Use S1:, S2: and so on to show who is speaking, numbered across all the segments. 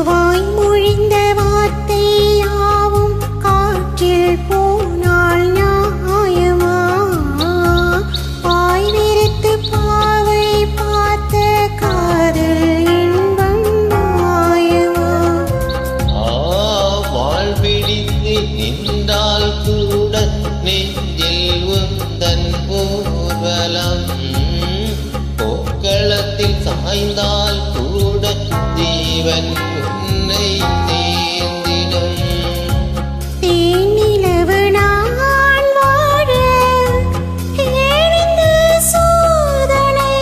S1: வாய்மொழிந்த வார்த்தை யாவும் காற்றில் போனால் நியாயமா? பாய் விரித்து பாவை பார்த்த காதல் இன்பம் மாயமா?
S2: வாழ்விழித்து நின்றால் கூட நெஞ்சில் உந்தன் ஊர்வலம், போக்களத்தில் சாய்ந்தால் கூட ஜீவன் உன்னை சேர்ந்திடும்.
S1: தேனிலவு நான் வாழ எழுந்த சோதனை,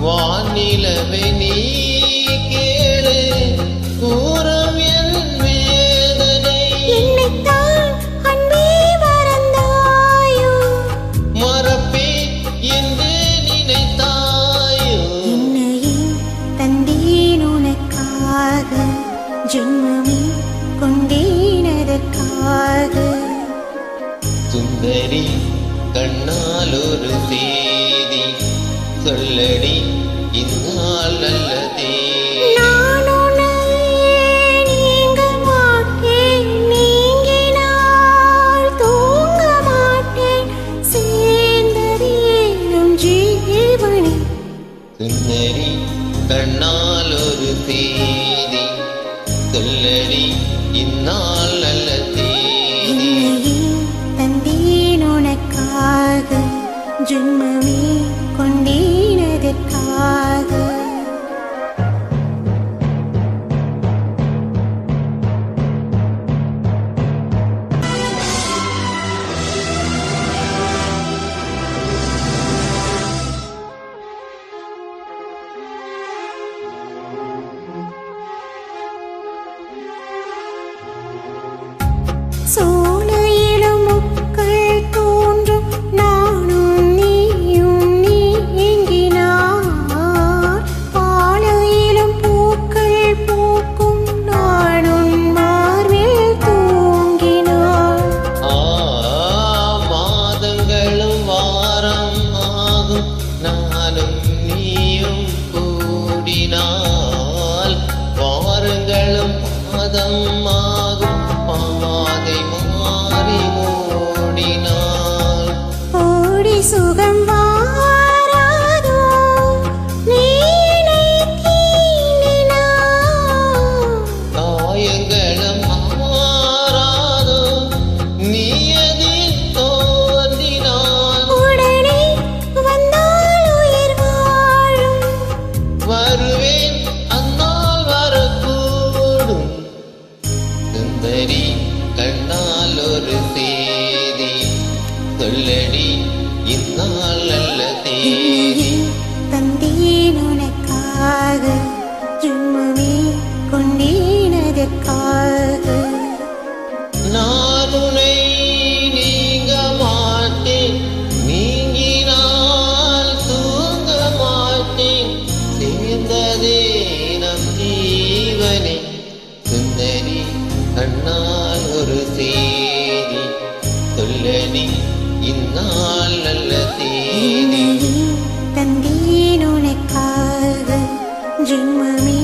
S2: வானிலவே நீ கேளு கூறும் என் வேதனை.
S1: என்னைத்தான் அன்பே மறந்தாயோ,
S2: மறப்பேன் என்று நினைத்தாயோ?
S1: என்னையே தந்தேன் உனக்காக, ஜென்மமே கொண்டேன் அதற்காக.
S2: சுந்தரி கண்ணால் ஒரு செய்தி சொல்லடி, இந்நாள் நல்ல தேதி.
S1: நான் உன்னை நீங்க மாட்டேன், நீங்கினால் தூங்க மாட்டேன், சேர்ந்ததே நம் ஜீவனே.
S2: சுந்தரி கண்ணால் ஒரு செய்தி சொல்லடி, இந்நாள் நல்ல தேதி.
S1: என்னையே தந்தேன் உனக்காக, ஜென்மமே கொண்டேன் அதற்காக. சோலையிலும் முக்கள் தோன்றும் நானும் நீயும் நீங்கினார், பாலையிலும் பூக்கள் பூக்கும் நானும் மார்பில் தூங்கினார்.
S2: மாதங்களும் வாரம் ஆகும் நானும் நீயும் கூடினால், வாரங்களும் மாதம் ஆகும் பாதை மாறி மூடினாள்.
S1: ஓடி சுகம் வாராதோ நீ என்னை தீண்டினாய்,
S2: காயங்களும் மாறாதோ நீ அதில் தோன்றினாள்.
S1: உடனே வந்தால் உயிர் வாழும்,
S2: வருவேன் அந்நாள் வரக்கூடும். சுந்தரி கண்ணால் ஒரு செய்தி சொல்லடி, இந்நாள் நல்ல தேதி.
S1: தந்தேன் உனக்காக, ஜென்மமே கொண்டேன் அதற்காக.
S2: நான் உன்னை நீங்க மாட்டேன், நீங்கினால் தூங்க மாட்டேன், சேர்ந்ததே நம் ஜீவனே. சுந்தரி கண்ணால் ஒரு செய்தி சொல்லடி, இந்நாள் நல்ல தேதி.
S1: என்னையே தந்தேன் உனக்காக, ஜென்மமே